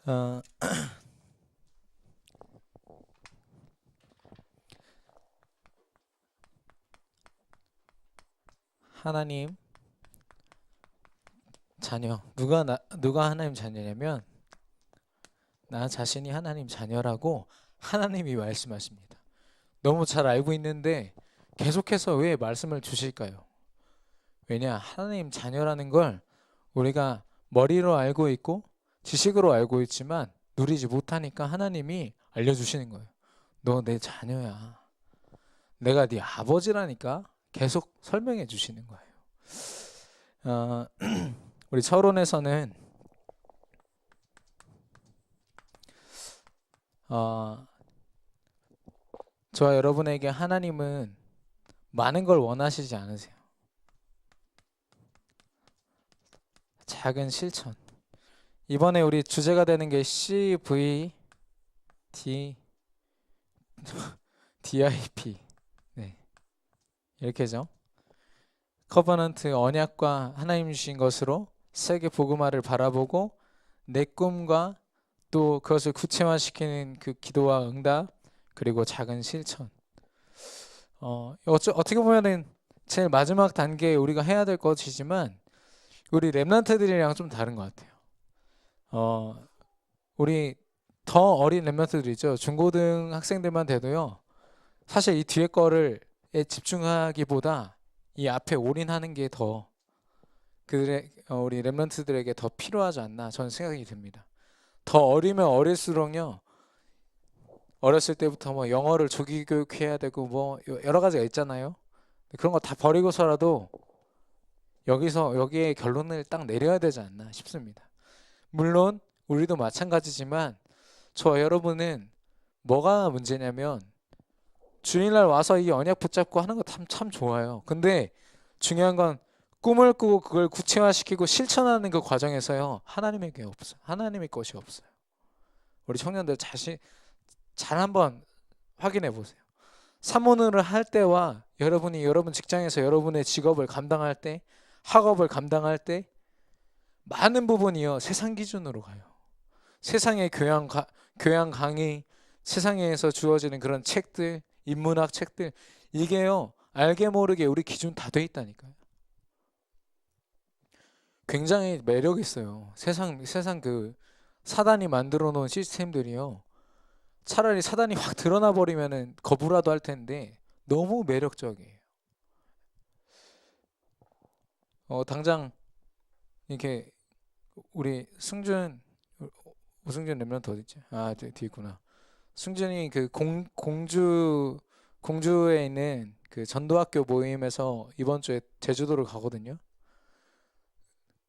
어, 하나님 자녀. 누가 하나님 자녀냐면 나 자신이 하나님 자녀라고 하나님이 말씀하십니다. 너무 잘 알고 있는데 계속해서 왜 말씀을 주실까요? 왜냐? 하나님 자녀라는 걸 우리가 머리로 알고 있고 지식으로 알고 있지만 누리지 못하니까 하나님이 알려주시는 거예요. 너 내 자녀야. 내가 네 아버지라니까 계속 설명해 주시는 거예요. 어, 우리 서론에서는 어, 저와 여러분에게 하나님은 많은 걸 원하시지 않으세요. 작은 실천. 이번에 우리 주제가 되는 게 CVD DIP. 네, 이렇게죠. 커버넌트 언약과 하나님 주신 것으로 세계 복음화를 바라보고 내 꿈과 또 그것을 구체화시키는 그 기도와 응답 그리고 작은 실천. 어떻게 보면은 제일 마지막 단계에 우리가 해야 될 것이지만 우리 랩런트들이랑 좀 다른 것 같아요. 어, 우리 더 어린 랩런트들이죠. 중고등 학생들만 돼도요. 사실 이 뒤에 거를 집중하기보다 이 앞에 올인하는 게 더 우리 랩런트들에게 더 필요하지 않나 저는 생각이 듭니다. 더 어리면 어릴수록요. 어렸을 때부터 뭐 영어를 조기 교육해야 되고 뭐 여러 가지가 있잖아요. 그런 거 다 버리고서라도 여기에 결론을 딱 내려야 되지 않나 싶습니다. 물론 우리도 마찬가지지만 저 여러분은 뭐가 문제냐면 주일날 와서 이 언약 붙잡고 하는 거 참 좋아요. 근데 중요한 건 꿈을 꾸고 그걸 구체화시키고 실천하는 그 과정에서요. 하나님의 게 없어요. 하나님의 것이 없어요. 우리 청년들 잘 한번 확인해 보세요. 사모님을 할 때와 여러분 직장에서 여러분의 직업을 감당할 때, 학업을 감당할 때 많은 부분이요 세상 기준으로 가요. 세상의 교양 강의, 세상에서 주어지는 그런 책들, 인문학 책들 이게요 알게 모르게 우리 기준 다 돼 있다니까요. 굉장히 매력 있어요. 세상 그 사단이 만들어 놓은 시스템들이요. 차라리 사단이 확 드러나 버리면은 거부라도 할 텐데 너무 매력적이에요. 당장 이렇게 우리 오승준 랩런트 어디 있지? 뒤에 있구나. 승준이 그 공주에 있는 그 전도학교 모임에서 이번 주에 제주도를 가거든요.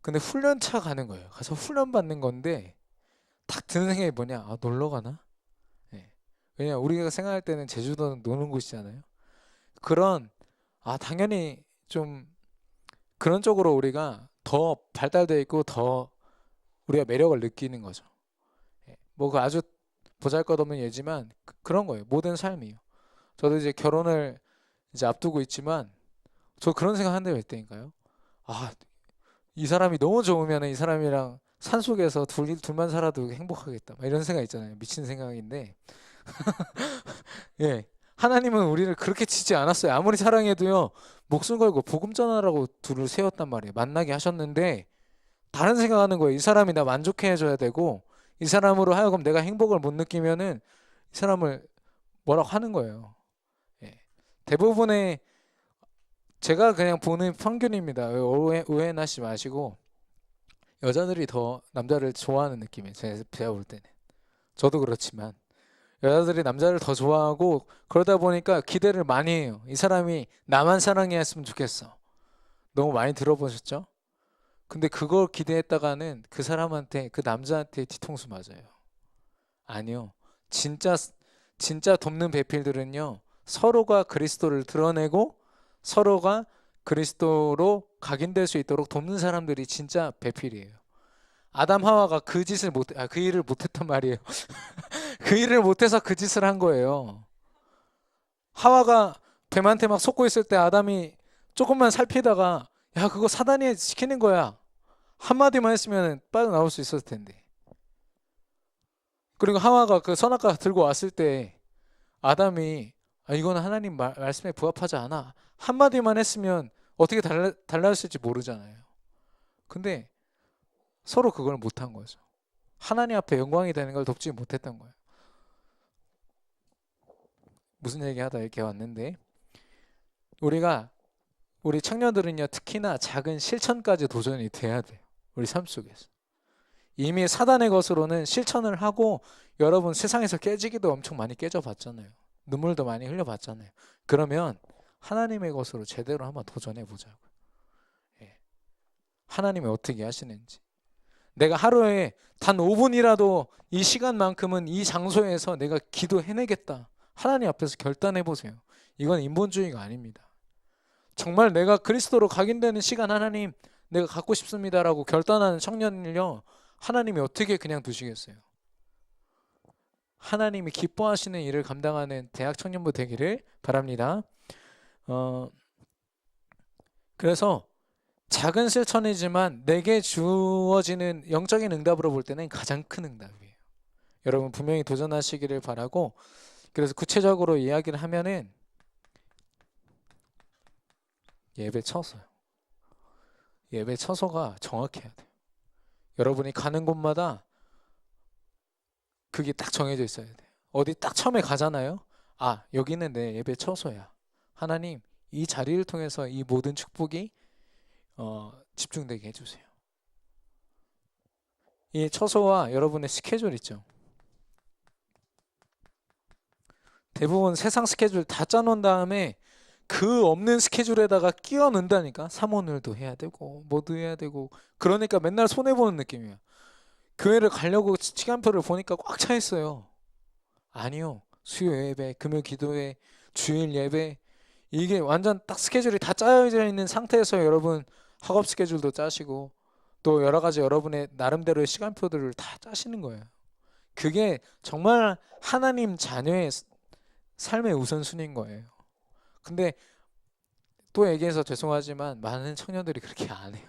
근데 훈련차 가는 거예요. 가서 훈련 받는 건데 딱 드는 생각이 뭐냐? 놀러 가나? 예. 왜냐 우리가 생각할 때는 제주도는 노는 곳이잖아요. 그런 당연히 좀 그런 쪽으로 우리가 더 발달돼 있고 더 우리가 매력을 느끼는 거죠. 예. 뭐그 아주 보잘것없는 예지만 그런 거예요. 모든 삶이요. 저도 이제 결혼을 이제 앞두고 있지만 저 그런 생각 한 적이 있다니까요. 아, 이 사람이 너무 좋으면 이 사람이랑 산속에서 둘만 살아도 행복하겠다. 막 이런 생각 있잖아요. 미친 생각인데. 예. 하나님은 우리를 그렇게 치지 않았어요. 아무리 사랑해도요. 목숨 걸고 복음 전하라고 둘을 세웠단 말이에요. 만나게 하셨는데 다른 생각하는 거예요. 이 사람이 나 만족해 줘야 되고 이 사람으로 하여금 내가 행복을 못 느끼면은 이 사람을 뭐라고 하는 거예요. 예. 대부분의 제가 그냥 보는 평균입니다. 오해하지 마시고 여자들이 더 남자를 좋아하는 느낌이에요. 제가 볼 때는. 저도 그렇지만 여자들이 남자를 더 좋아하고 그러다 보니까 기대를 많이 해요. 이 사람이 나만 사랑해 했으면 좋겠어. 너무 많이 들어보셨죠? 근데 그걸 기대했다가는 그 사람한테 그 남자한테 뒤통수 맞아요. 아니요. 진짜 진짜 돕는 배필들은요. 서로가 그리스도를 드러내고 서로가 그리스도로 각인될 수 있도록 돕는 사람들이 진짜 배필이에요. 아담 하와가 그 일을 못했단 말이에요. 그 일을 못해서 그 짓을 한 거예요. 하와가 뱀한테 막 속고 있을 때 아담이 조금만 살피다가 야 그거 사단이 시키는 거야. 한마디만 했으면 빠져나올 수 있었을 텐데. 그리고 하와가 그 선악과 들고 왔을 때 아담이 이거는 하나님 말씀에 부합하지 않아. 한마디만 했으면 어떻게 달라졌을지 모르잖아요. 근데 서로 그걸 못한 거죠. 하나님 앞에 영광이 되는 걸 돕지 못했던 거예요. 무슨 얘기하다 이렇게 왔는데, 우리 청년들은요, 특히나 작은 실천까지 도전이 돼야 돼요. 우리 삶 속에서. 이미 사단의 것으로는 실천을 하고, 여러분 세상에서 깨지기도 엄청 많이 깨져봤잖아요. 눈물도 많이 흘려봤잖아요. 그러면 하나님의 것으로 제대로 한번 도전해 보자고요. 예. 하나님이 어떻게 하시는지. 내가 하루에 단 5분이라도 이 시간만큼은 이 장소에서 내가 기도해내겠다. 하나님 앞에서 결단해 보세요. 이건 인본주의가 아닙니다. 정말 내가 그리스도로 각인되는 시간 하나님 내가 갖고 싶습니다라고 결단하는 청년을요, 하나님이 어떻게 그냥 두시겠어요? 하나님이 기뻐하시는 일을 감당하는 대학 청년부 되기를 바랍니다. 그래서 작은 실천이지만 내게 주어지는 영적인 응답으로 볼 때는 가장 큰 응답이에요. 여러분 분명히 도전하시기를 바라고, 그래서 구체적으로 이야기를 하면은 예배 처소요. 예배 처소가 정확해야 돼요. 여러분이 가는 곳마다 그게 딱 정해져 있어야 돼요. 어디 딱 처음에 가잖아요. 여기는 내 예배 처소야. 하나님, 이 자리를 통해서 이 모든 축복이 집중되게 해주세요. 이 처소와 여러분의 스케줄 있죠. 대부분 세상 스케줄 다 짜놓은 다음에 그 없는 스케줄에다가 끼워 넣는다니까. 사모늘도 해야 되고 뭐도 해야 되고, 그러니까 맨날 손해보는 느낌이야. 교회를 가려고 시간표를 보니까 꽉 차 있어요. 아니요, 수요 예배, 금요 기도회, 주일 예배, 이게 완전 딱 스케줄이 다 짜여져 있는 상태에서 여러분 학업 스케줄도 짜시고 또 여러 가지 여러분의 나름대로의 시간표들을 다 짜시는 거예요. 그게 정말 하나님 자녀의 삶의 우선순위인 거예요. 근데 또 얘기해서 죄송하지만 많은 청년들이 그렇게 안 해요.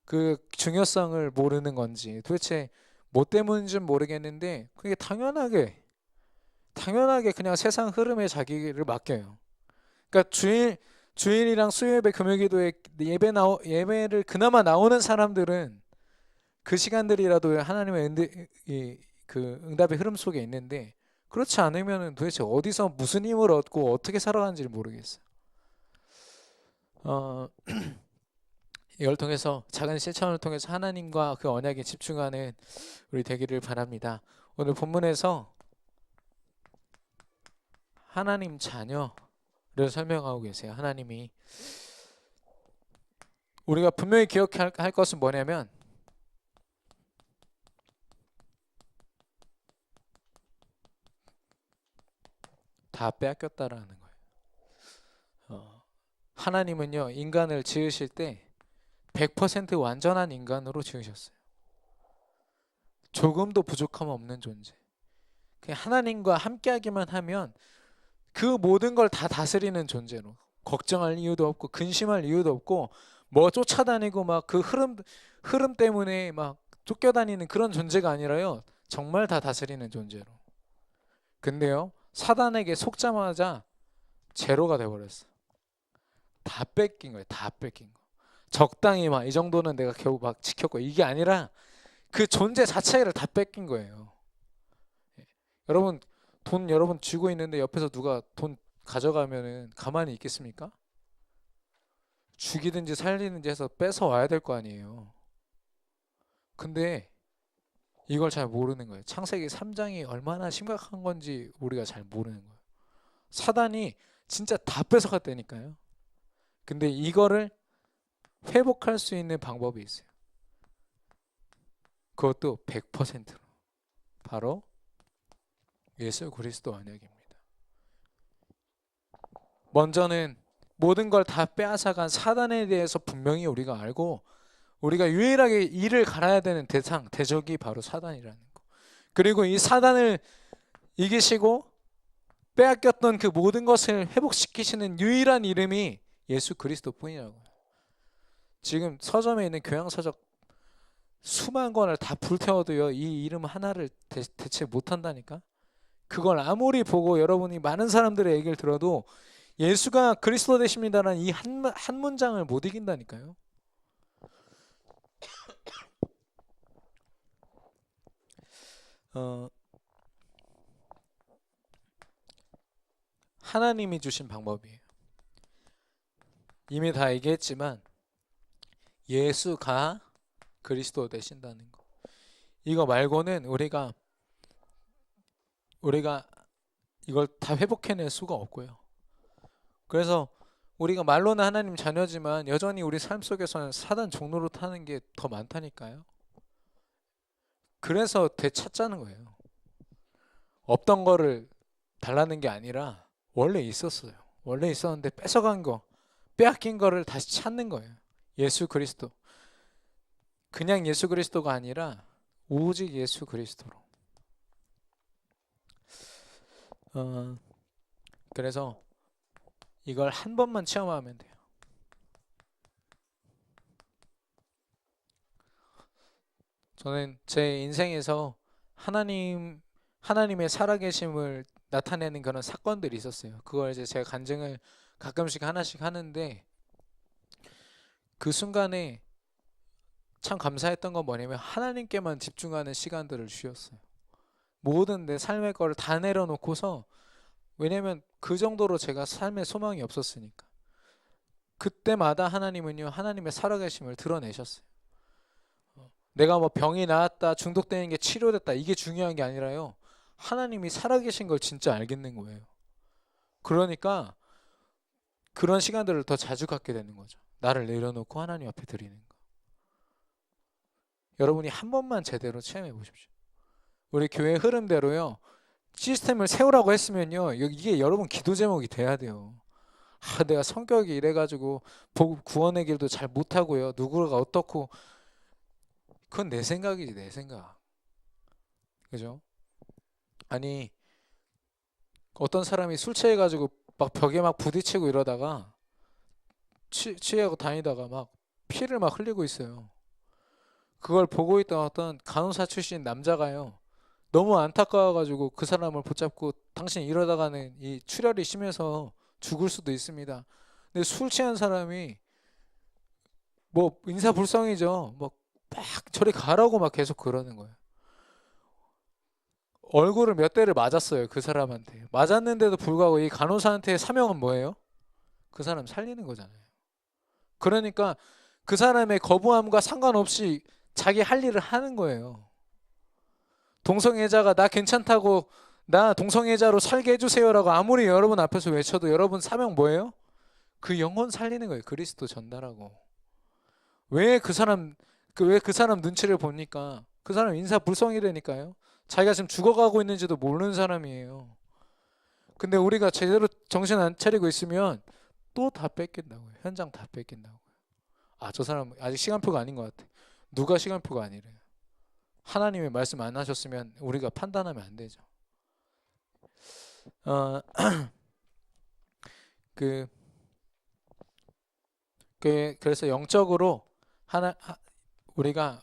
그 중요성을 모르는 건지 도대체 뭐 때문인지는 모르겠는데, 그게 당연하게 그냥 세상 흐름에 자기를 맡겨요. 그러니까 주일이랑 수요예배, 금요기도에 예배를 그나마 나오는 사람들은 그 시간들이라도 하나님의 그 응답의 흐름 속에 있는데, 그렇지 않으면 도대체 어디서 무슨 힘을 얻고 어떻게 살아가는지를 모르겠어요. 이걸 통해서, 작은 실천을 통해서 하나님과 그 언약에 집중하는 우리 되기를 바랍니다. 오늘 본문에서 하나님 자녀를 설명하고 계세요. 하나님이, 우리가 분명히 기억할 것은 뭐냐면, 다 빼앗겼다라는 거예요. 하나님은요, 인간을 지으실 때 100% 완전한 인간으로 지으셨어요. 조금도 부족함 없는 존재. 그냥 하나님과 함께하기만 하면 그 모든 걸 다 다스리는 존재로, 걱정할 이유도 없고 근심할 이유도 없고 뭐 쫓아다니고 막 그 흐름 때문에 막 쫓겨다니는 그런 존재가 아니라요, 정말 다 다스리는 존재로. 근데요, 사단에게 속자마자 제로가 돼버렸어. 다 뺏긴 거예요. 다 뺏긴 거. 적당히 막 이 정도는 내가 겨우 막 지켰고, 이게 아니라 그 존재 자체를 다 뺏긴 거예요. 여러분, 돈 여러분 쥐고 있는데 옆에서 누가 돈 가져가면은 가만히 있겠습니까? 죽이든지 살리든지 해서 뺏어 와야 될 거 아니에요. 근데 이걸 잘 모르는 거예요. 창세기 3장이 얼마나 심각한 건지 우리가 잘 모르는 거예요. 사단이 진짜 다 뺏어갔다니까요. 근데 이거를 회복할 수 있는 방법이 있어요. 그것도 100%로. 바로 예수 그리스도 언약입니다. 먼저는 모든 걸 다 빼앗아간 사단에 대해서 분명히 우리가 알고, 우리가 유일하게 이를 갈아야 되는 대적이 바로 사단이라는 거. 그리고 이 사단을 이기시고 빼앗겼던 그 모든 것을 회복시키시는 유일한 이름이 예수 그리스도 뿐이라고요. 지금 서점에 있는 교양서적 수만 권을 다 불태워도요, 이 이름 하나를 대체 못한다니까. 그걸 아무리 보고 여러분이 많은 사람들의 얘기를 들어도 예수가 그리스도 되십니다라는 이 한 문장을 못 이긴다니까요. 어, 하나님이 주신 방법이에요. 이미 다 얘기했지만 예수가 그리스도 되신다는 거. 이거 말고는 우리가 이걸 다 회복해낼 수가 없고요. 그래서 우리가 말로는 하나님 자녀지만 여전히 우리 삶 속에서는 사단 종로로 타는 게 더 많다니까요. 그래서 되찾자는 거예요. 없던 거를 달라는 게 아니라 원래 있었어요. 원래 있었는데 뺏어간 거, 빼앗긴 거를 다시 찾는 거예요. 예수 그리스도. 그냥 예수 그리스도가 아니라 오직 예수 그리스도로. 그래서 이걸 한 번만 체험하면 돼요. 저는 제 인생에서 하나님의 살아계심을 나타내는 그런 사건들이 있었어요. 그걸 이제 제가 간증을 가끔씩 하나씩 하는데, 그 순간에 참 감사했던 건 뭐냐면 하나님께만 집중하는 시간들을 주셨어요. 모든 내 삶의 거를 다 내려놓고서, 왜냐면 그 정도로 제가 삶에 소망이 없었으니까. 그때마다 하나님은요, 하나님의 살아계심을 드러내셨어요. 내가 뭐 병이 나았다, 중독되는 게 치료됐다, 이게 중요한 게 아니라요, 하나님이 살아계신 걸 진짜 알겠는 거예요. 그러니까 그런 시간들을 더 자주 갖게 되는 거죠. 나를 내려놓고 하나님 앞에 드리는 거. 여러분이 한 번만 제대로 체험해 보십시오. 우리 교회 흐름대로요, 시스템을 세우라고 했으면요, 이게 여러분 기도 제목이 돼야 돼요. 내가 성격이 이래가지고 구원의 길도 잘 못하고요, 누구가 어떻고. 그건 내 생각이지, 내 생각. 그죠? 아니, 어떤 사람이 술 취해가지고 막 벽에 막 부딪히고 이러다가 취하고 다니다가 막 피를 막 흘리고 있어요. 그걸 보고 있던 어떤 간호사 출신 남자가요, 너무 안타까워가지고 그 사람을 붙잡고, 당신 이러다가는 이 출혈이 심해서 죽을 수도 있습니다. 근데 술 취한 사람이 뭐 인사불성이죠. 뭐 막 저리 가라고 막 계속 그러는 거예요. 얼굴을 몇 대를 맞았어요, 그 사람한테. 맞았는데도 불구하고 이 간호사한테의 사명은 뭐예요? 그 사람 살리는 거잖아요. 그러니까 그 사람의 거부함과 상관없이 자기 할 일을 하는 거예요. 동성애자가 나 괜찮다고, 나 동성애자로 살게 해주세요라고 아무리 여러분 앞에서 외쳐도 여러분 사명 뭐예요? 그 영혼 살리는 거예요. 그리스도 전달하고. 왜 그 사람 눈치를 보니까? 그 사람 인사불성이라니까요. 자기가 지금 죽어가고 있는지도 모르는 사람이에요. 근데 우리가 제대로 정신 안 차리고 있으면 또 다 뺏긴다고요. 현장 다 뺏긴다고요. 저 사람 아직 시간표가 아닌 것 같아. 누가 시간표가 아니래요? 하나님의 말씀 안 하셨으면 우리가 판단하면 안 되죠. 어, 그래서 영적으로 우리가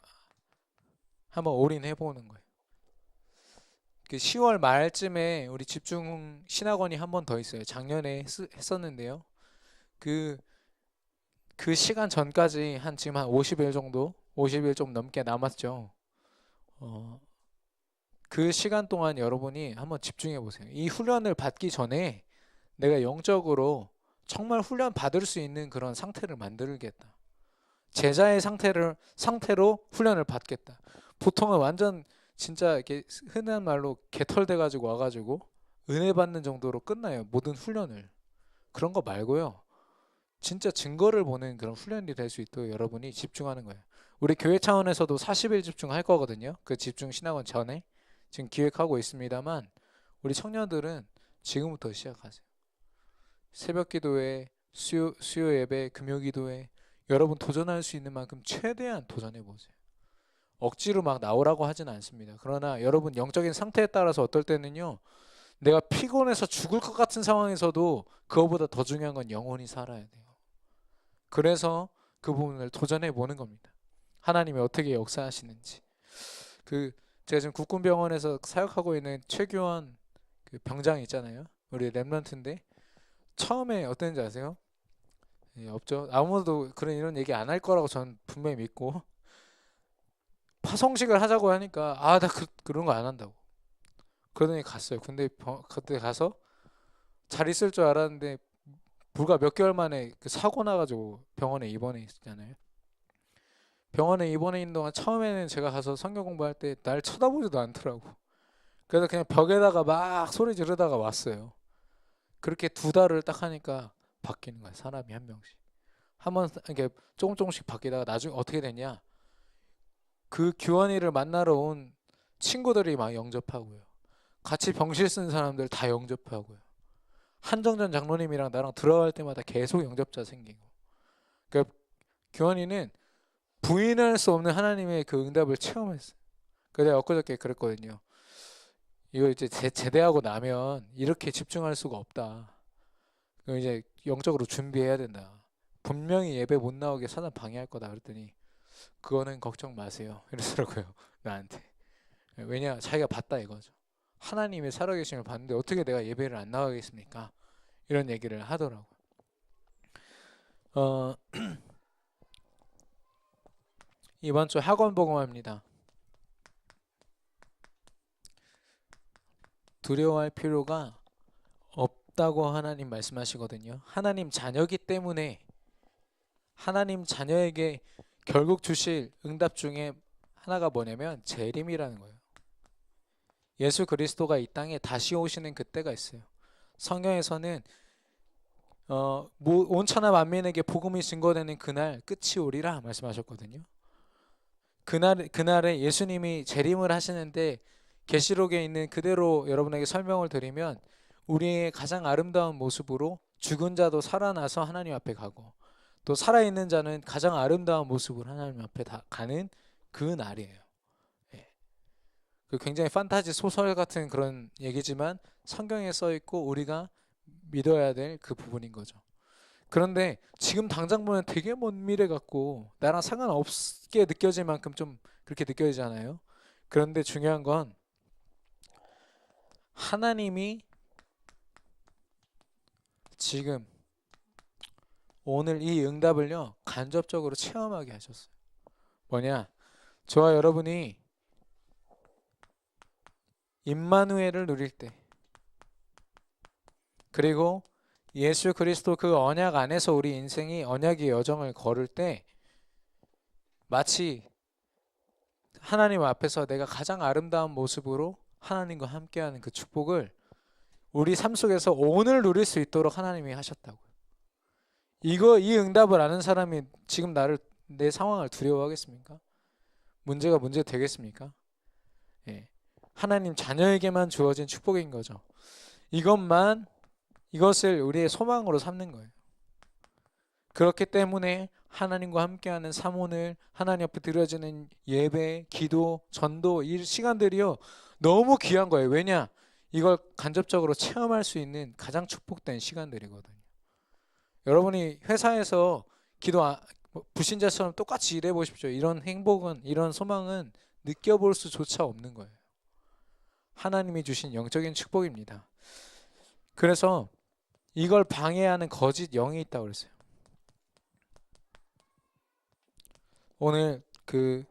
한번 올인해 보는 거예요. 10월 말쯤에 우리 집중 신학원이 한 번 더 있어요. 작년에 했었는데요. 그 시간 전까지 지금 한 50일 정도, 50일 좀 넘게 남았죠. 그 시간 동안 여러분이 한번 집중해 보세요. 이 훈련을 받기 전에 내가 영적으로 정말 훈련 받을 수 있는 그런 상태를 만들겠다. 제자의 상태로 훈련을 받겠다. 보통은 완전 진짜 이렇게 흔한 말로 개털돼 가지고 와가지고 은혜 받는 정도로 끝나요, 모든 훈련을. 그런 거 말고요, 진짜 증거를 보는 그런 훈련이 될 수 있도록 여러분이 집중하는 거예요. 우리 교회 차원에서도 40일 집중할 거거든요. 그 집중 신학원 전에 지금 기획하고 있습니다만, 우리 청년들은 지금부터 시작하세요. 새벽 기도회, 수요 예배, 금요 기도회, 여러분 도전할 수 있는 만큼 최대한 도전해 보세요. 억지로 막 나오라고 하진 않습니다. 그러나 여러분 영적인 상태에 따라서 어떨 때는요, 내가 피곤해서 죽을 것 같은 상황에서도 그거보다 더 중요한 건 영혼이 살아야 돼요. 그래서 그 부분을 도전해 보는 겁니다. 하나님이 어떻게 역사하시는지. 제가 지금 국군병원에서 사역하고 있는 최규원 그 병장 있잖아요. 우리 랩런트인데 처음에 어땠는지 아세요? 예, 없죠. 아무도 이런 얘기 안 할 거라고 저는 분명히 믿고 파송식을 하자고 하니까 나 그런 거 안 한다고. 그러더니 갔어요. 근데 그때 가서 잘 있을 줄 알았는데 불과 몇 개월 만에 그 사고 나가지고 병원에 입원해 있잖아요. 병원에 입원해 있는 동안 처음에는 제가 가서 성경 공부할 때 날 쳐다보지도 않더라고. 그래서 그냥 벽에다가 막 소리 지르다가 왔어요. 그렇게 2달을 딱 하니까 바뀌는 거야. 사람이 한 명씩. 한번 이렇게 조금씩 바뀌다가 나중에 어떻게 됐냐? 그 규환이를 만나러 온 친구들이 막 영접하고요. 같이 병실 쓴 사람들 다 영접하고요. 한정전 장로님이랑 나랑 들어갈 때마다 계속 영접자 생기고. 그러니까 규환이는 부인할 수 없는 하나님의 그 응답을 체험했어요. 그래서 엊그저께 그랬거든요. 이거 이제 제대하고 나면 이렇게 집중할 수가 없다. 그럼 이제 영적으로 준비해야 된다. 분명히 예배 못 나오게 사단 방해할 거다. 그랬더니 그거는 걱정 마세요. 이러더라고요. 나한테. 왜냐? 자기가 봤다 이거죠. 하나님의 살아계심을 봤는데 어떻게 내가 예배를 안 나가겠습니까? 이런 얘기를 하더라고요. 이번 주 학원 복음화입니다. 두려워할 필요가 없다고 하나님 말씀하시거든요. 하나님 자녀이기 때문에 하나님 자녀에게 결국 주실 응답 중에 하나가 뭐냐면 재림이라는 거예요. 예수 그리스도가 이 땅에 다시 오시는 그때가 있어요. 성경에서는 온 천하 만민에게 복음이 증거되는 그날 끝이 오리라 말씀하셨거든요. 그날에 예수님이 재림을 하시는데 계시록에 있는 그대로 여러분에게 설명을 드리면 우리의 가장 아름다운 모습으로 죽은 자도 살아나서 하나님 앞에 가고 또 살아있는 자는 가장 아름다운 모습으로 하나님 앞에 다 가는 그 날이에요. 예. 굉장히 판타지 소설 같은 그런 얘기지만 성경에 써 있고 우리가 믿어야 될 그 부분인 거죠. 그런데 지금 당장 보면 되게 먼 미래 같고 나랑 상관없게 느껴질 만큼 좀 그렇게 느껴지잖아요. 그런데 중요한 건 하나님이 지금 오늘 이 응답을요 간접적으로 체험하게 하셨어요. 뭐냐? 저와 여러분이 임마누엘을 누릴 때 그리고 예수 그리스도 그 언약 안에서 우리 인생이 언약의 여정을 걸을 때 마치 하나님 앞에서 내가 가장 아름다운 모습으로 하나님과 함께하는 그 축복을 우리 삶 속에서 오늘 누릴 수 있도록 하나님이 하셨다고요. 이 응답을 아는 사람이 지금 내 상황을 두려워하겠습니까? 문제가 문제 되겠습니까? 예. 하나님 자녀에게만 주어진 축복인 거죠. 이것을 우리의 소망으로 삼는 거예요. 그렇기 때문에 하나님과 함께하는 사모늘, 하나님 앞에 드려지는 예배, 기도, 전도 이 시간들이요 너무 귀한 거예요. 왜냐? 이걸 간접적으로 체험할 수 있는 가장 축복된 시간들이거든요. 여러분이 회사에서 불신자처럼 똑같이 일해 보십시오. 이런 행복은, 이런 소망은 느껴볼 수조차 없는 거예요. 하나님이 주신 영적인 축복입니다. 그래서 이걸 방해하는 거짓 영이 있다고 그랬어요. 오늘 그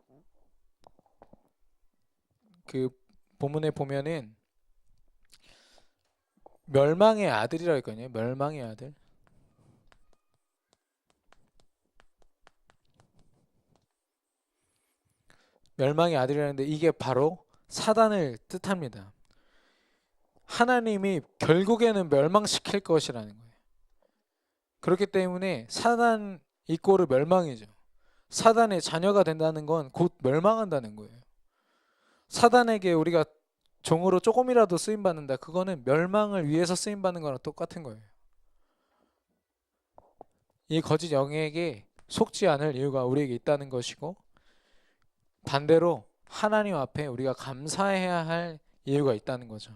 본문에 보면은 멸망의 아들이라고 했거든요. 멸망의 아들. 멸망의 아들이라는데 이게 바로 사단을 뜻합니다. 하나님이 결국에는 멸망시킬 것이라는 거예요. 그렇기 때문에 사단 이꼬르 멸망이죠. 사단의 자녀가 된다는 건 곧 멸망한다는 거예요. 사단에게 우리가 종으로 조금이라도 쓰임받는다. 그거는 멸망을 위해서 쓰임받는 거랑 똑같은 거예요. 이 거짓 영에게 속지 않을 이유가 우리에게 있다는 것이고 반대로 하나님 앞에 우리가 감사해야 할 이유가 있다는 거죠.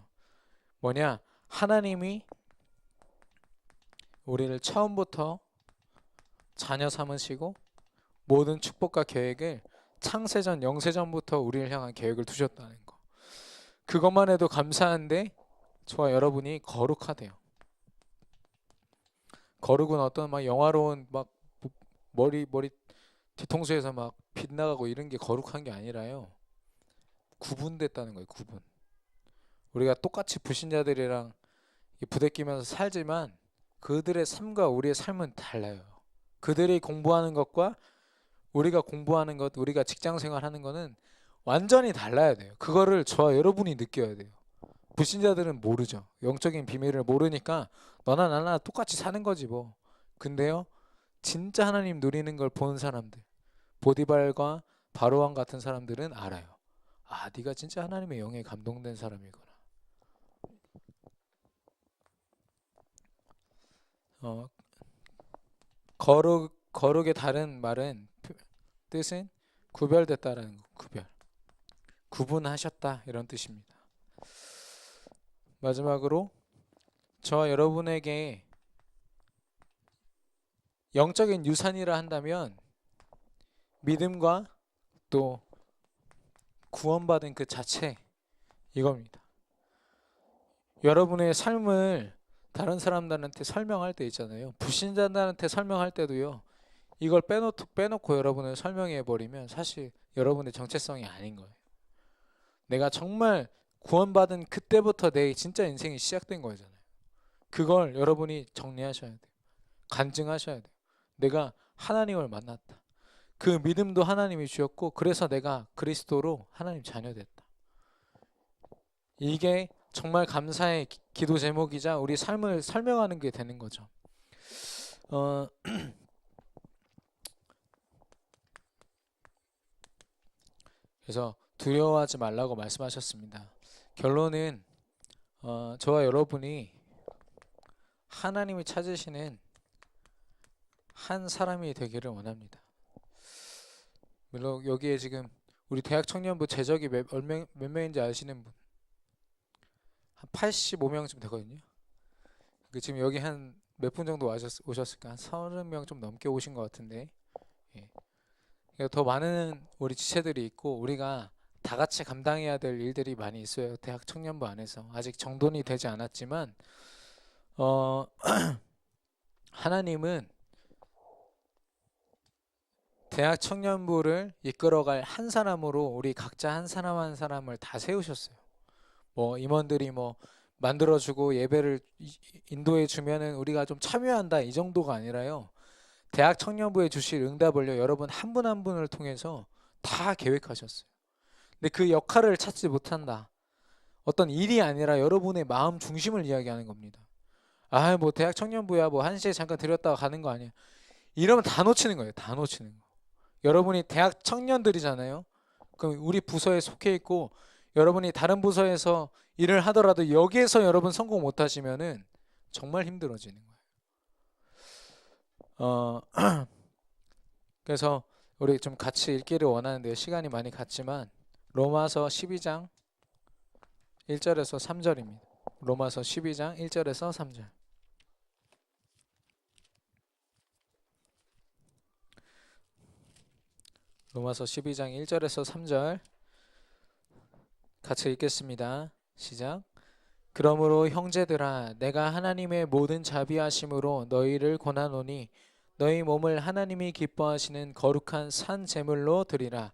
뭐냐? 하나님이 우리를 처음부터 자녀 삼으시고 모든 축복과 계획을 창세전 영세전부터 우리를 향한 계획을 두셨다는 거. 그것만 해도 감사한데 저와 여러분이 거룩하대요. 거룩은 어떤 막 영화로운 막 머리 뒤통수에서 막 빗나가고 이런 게 거룩한 게 아니라요. 구분됐다는 거예요. 구분. 우리가 똑같이 불신자들이랑 부대끼면서 살지만 그들의 삶과 우리의 삶은 달라요. 그들이 공부하는 것과 우리가 공부하는 것, 우리가 직장 생활하는 거는 완전히 달라야 돼요. 그거를 저와 여러분이 느껴야 돼요. 불신자들은 모르죠. 영적인 비밀을 모르니까 너나 나나 똑같이 사는 거지 뭐. 근데요, 진짜 하나님 누리는 걸 보는 사람들, 보디발과 바로왕 같은 사람들은 알아요. 아, 네가 진짜 하나님의 영에 감동된 사람이구나. 어, 거룩의 다른 말은 뜻은 구별됐다라는 거, 구분하셨다 이런 뜻입니다. 마지막으로 저와 여러분에게 영적인 유산이라 한다면 믿음과 또 구원받은 그 자체 이겁니다. 여러분의 삶을 다른 사람들한테 설명할 때 있잖아요. 불신자들한테 설명할 때도요. 이걸 빼놓고 여러분을 설명해 버리면 사실 여러분의 정체성이 아닌 거예요. 내가 정말 구원받은 그때부터 내 진짜 인생이 시작된 거잖아요. 그걸 여러분이 정리하셔야 돼요. 간증하셔야 돼요. 내가 하나님을 만났다. 그 믿음도 하나님이 주셨고 그래서 내가 그리스도로 하나님 자녀 됐다. 이게 정말 감사의 기도 제목이자 우리 삶을 설명하는 게 되는 거죠. 그래서 두려워하지 말라고 말씀하셨습니다. 결론은 저와 여러분이 하나님이 찾으시는 한 사람이 되기를 원합니다. 물론 여기에 지금 우리 대학 청년부 제적이 몇 명인지 아시는 분? 한 85명쯤 되거든요. 지금 여기 한 몇 분 정도 오셨을까? 한 30명 좀 넘게 오신 것 같은데, 예. 더 많은 우리 지체들이 있고 우리가 다 같이 감당해야 될 일들이 많이 있어요. 대학 청년부 안에서 아직 정돈이 되지 않았지만 하나님은 대학 청년부를 이끌어갈 한 사람으로 우리 각자 한 사람 한 사람을 다 세우셨어요. 뭐 임원들이 뭐 만들어주고 예배를 인도해 주면은 우리가 좀 참여한다 이 정도가 아니라요. 대학 청년부에 주실 응답을요. 여러분 한 분 한 분을 통해서 다 계획하셨어요. 근데 그 역할을 찾지 못한다. 어떤 일이 아니라 여러분의 마음 중심을 이야기하는 겁니다. 아, 뭐 대학 청년부야 뭐 1시에 잠깐 들였다가 가는 거 아니야. 이러면 다 놓치는 거예요. 다 놓치는 거. 여러분이 대학 청년들이잖아요. 그럼 우리 부서에 속해 있고 여러분이 다른 부서에서 일을 하더라도 여기에서 여러분 성공 못 하시면은 정말 힘들어지는 거예요. 그래서 우리 좀 같이 읽기를 원하는데 시간이 많이 갔지만 로마서 12장 1절에서 3절입니다. 로마서 12장 1절에서 3절. 로마서 12장 1절에서 3절 같이 읽겠습니다. 시작. 그러므로 형제들아 내가 하나님의 모든 자비하심으로 너희를 권하노니 너희 몸을 하나님이 기뻐하시는 거룩한 산 제물로 드리라.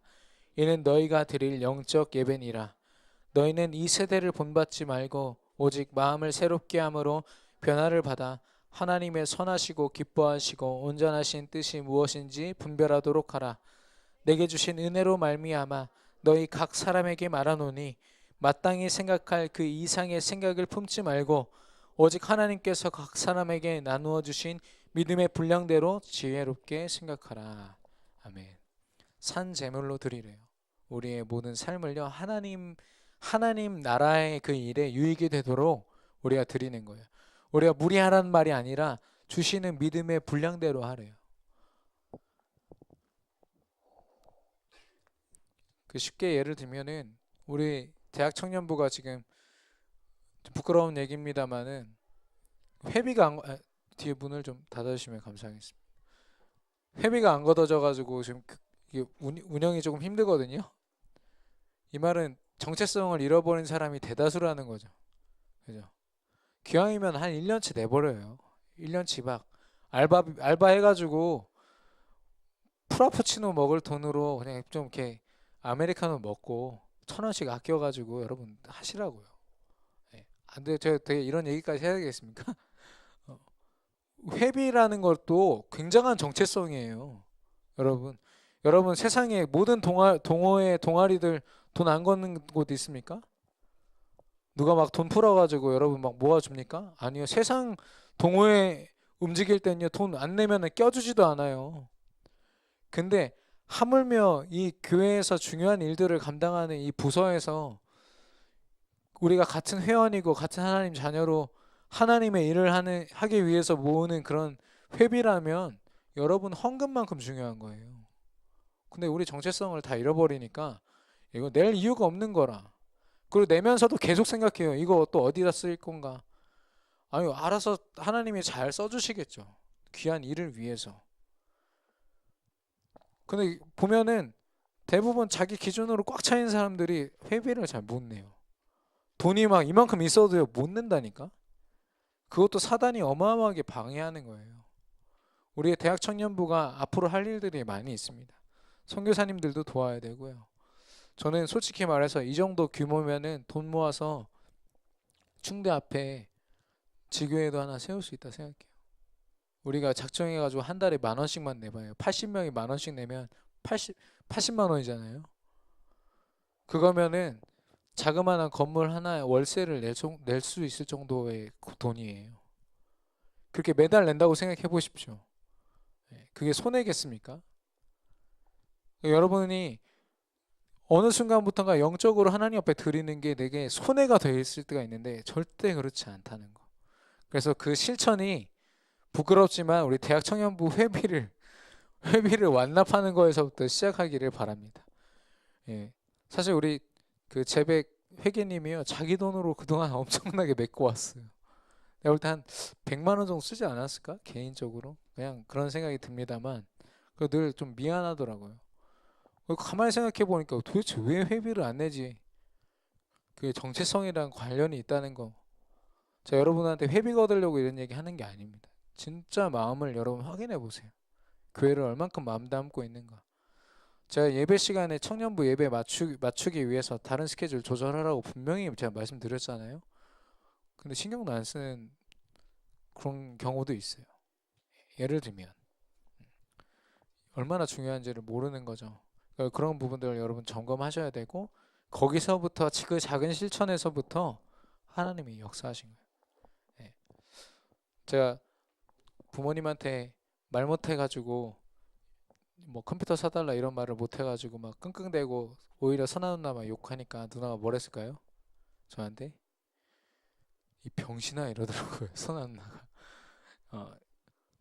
이는 너희가 드릴 영적 예배니라. 너희는 이 세대를 본받지 말고 오직 마음을 새롭게 함으로 변화를 받아 하나님의 선하시고 기뻐하시고 온전하신 뜻이 무엇인지 분별하도록 하라. 내게 주신 은혜로 말미암아 너희 각 사람에게 말하노니 마땅히 생각할 그 이상의 생각을 품지 말고 오직 하나님께서 각 사람에게 나누어 주신 믿음의 분량대로 지혜롭게 생각하라. 아멘. 산 제물로 드리래요. 우리의 모든 삶을요 하나님 나라의 그 일에 유익이 되도록 우리가 드리는 거예요. 우리가 무리하라는 말이 아니라 주시는 믿음의 분량대로 하래요. 그 쉽게 예를 들면은 우리 대학 청년부가 지금 좀 부끄러운 얘기입니다만은 회비가 뒤에 문을 좀 닫아주시면 감사하겠습니다. 회비가 안 걷어져 가지고 지금 이게 운영이 조금 힘들거든요. 이 말은 정체성을 잃어버린 사람이 대다수라는 거죠. 그죠? 기왕이면 한 1년치 내버려요. 1년치 막 알바 해가지고 프라푸치노 먹을 돈으로 그냥 좀 이렇게 아메리카노 먹고 1,000원씩 아껴가지고 여러분 하시라고요. 예. 안 돼, 제가 되게 이런 얘기까지 해야 되겠습니까? 어, 회비라는 것도 굉장한 정체성이에요. 여러분 세상에 모든 동호회 동아리들 돈 안 걷는 곳 있습니까? 누가 막 돈 풀어가지고 여러분 막 모아줍니까? 아니요. 세상 동호회 움직일 때는요 돈 안 내면은 껴주지도 않아요. 근데 하물며 이 교회에서 중요한 일들을 감당하는 이 부서에서 우리가 같은 회원이고 같은 하나님 자녀로 하나님의 일을 하기 위해서 모으는 그런 회비라면 여러분 헌금만큼 중요한 거예요. 근데 우리 정체성을 다 잃어버리니까 이거 낼 이유가 없는 거라. 그리고 내면서도 계속 생각해요. 이거 또 어디다 쓸 건가? 아니, 알아서 하나님이 잘 써주시겠죠. 귀한 일을 위해서. 근데 보면은 대부분 자기 기준으로 꽉 차 있는 사람들이 회비를 잘 못 내요. 돈이 막 이만큼 있어도요, 못 낸다니까? 그것도 사단이 어마어마하게 방해하는 거예요. 우리의 대학 청년부가 앞으로 할 일들이 많이 있습니다. 선교사님들도 도와야 되고요. 저는 솔직히 말해서 이 정도 규모면은 돈 모아서 충대 앞에 지교회도 하나 세울 수 있다 생각해요. 우리가 작정해가지고 한 달에 10,000원씩만 내봐요. 80명이 10,000원씩 내면 80만 원이잖아요. 그거면은 자그마한 건물 하나에 월세를 낼 수 있을 정도의 돈이에요. 그렇게 매달 낸다고 생각해 보십시오. 그게 손해겠습니까? 여러분이 어느 순간부터가 영적으로 하나님 앞에 드리는 게 내게 손해가 되어 있을 때가 있는데 절대 그렇지 않다는 거. 그래서 그 실천이 부끄럽지만 우리 대학 청년부 회비를 완납하는 거에서부터 시작하기를 바랍니다. 예. 사실 우리 그 재백 회계님이요 자기 돈으로 그동안 엄청나게 메꿔 왔어요. 내가 볼 때 한 100만 원 정도 쓰지 않았을까? 개인적으로 그냥 그런 생각이 듭니다만 늘 좀 미안하더라고요. 가만히 생각해 보니까 도대체 왜 회비를 안 내지? 그게 정체성이랑 관련이 있다는 거. 제가 여러분한테 회비 거두려고 이런 얘기 하는 게 아닙니다. 진짜 마음을 여러분 확인해 보세요. 교회를 얼만큼 마음 담고 있는가. 제가 예배 시간에 청년부 예배 맞추기 위해서 다른 스케줄 조절하라고 분명히 제가 말씀드렸잖아요. 근데 신경도 안 쓰는 그런 경우도 있어요. 예를 들면 얼마나 중요한지를 모르는 거죠. 그러니까 그런 부분들을 여러분 점검하셔야 되고 거기서부터 그 작은 실천에서부터 하나님이 역사하신 거예요. 네. 제가 부모님한테 말 못해가지고 뭐 컴퓨터 사달라 이런 말을 못해가지고 막 끙끙대고 오히려 선아 누나만 욕하니까 누나가 뭘 했을까요? 저한테 이 병신아 이러더라고요. 선아 누나가.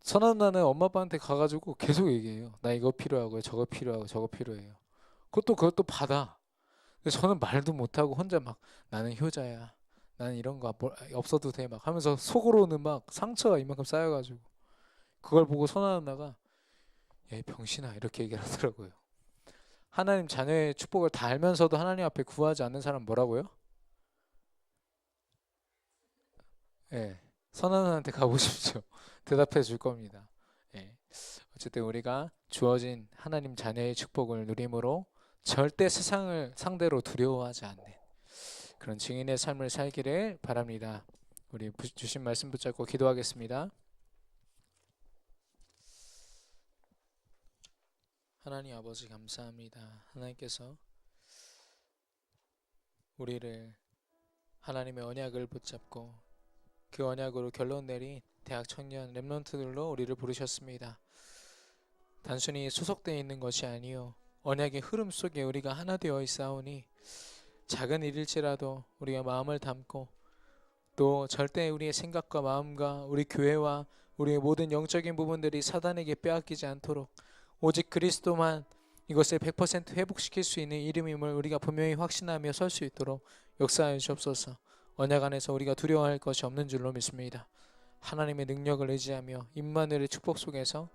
선아 누나는 엄마 아빠한테 가가지고 계속 얘기해요. 나 이거 필요하고요. 저거 필요하고 저거 필요해요. 그것도 받아. 근데 저는 말도 못하고 혼자 막 나는 효자야. 나는 이런 거 없어도 돼. 막 하면서 속으로는 막 상처가 이만큼 쌓여가지고 그걸 보고 선아 누나가 야, 이 병신아 이렇게 얘기를 하더라고요. 하나님 자녀의 축복을 다 알면서도 하나님 앞에 구하지 않는 사람 뭐라고요? 예, 선아 누나한테 가보십시오. 대답해 줄 겁니다. 예. 어쨌든 우리가 주어진 하나님 자녀의 축복을 누림으로 절대 세상을 상대로 두려워하지 않는 그런 증인의 삶을 살기를 바랍니다. 우리 주신 말씀 붙잡고 기도하겠습니다. 하나님 아버지 감사합니다. 하나님께서 우리를 하나님의 언약을 붙잡고 그 언약으로 결론 내린 대학 청년 렘넌트들로 우리를 부르셨습니다. 단순히 소속되어 있는 것이 아니요 언약의 흐름 속에 우리가 하나 되어 있사오니 작은 일일지라도 우리가 마음을 담고 또 절대 우리의 생각과 마음과 우리 교회와 우리의 모든 영적인 부분들이 사단에게 빼앗기지 않도록 오직 그리스도만 이것을 100% 회복시킬 수 있는 이름임을 우리가 분명히 확신하며 설 수 있도록 역사하여 주옵소서. 언약 안에서 우리가 두려워할 것이 없는 줄로 믿습니다. 하나님의 능력을 의지하며 임마누엘의 축복 속에서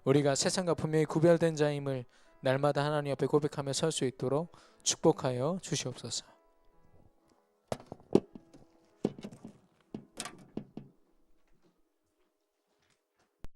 우리가 세상과 분명히 구별된 자임을 날마다 하나님 앞에 고백하며 설 수 있도록 축복하여 주시옵소서.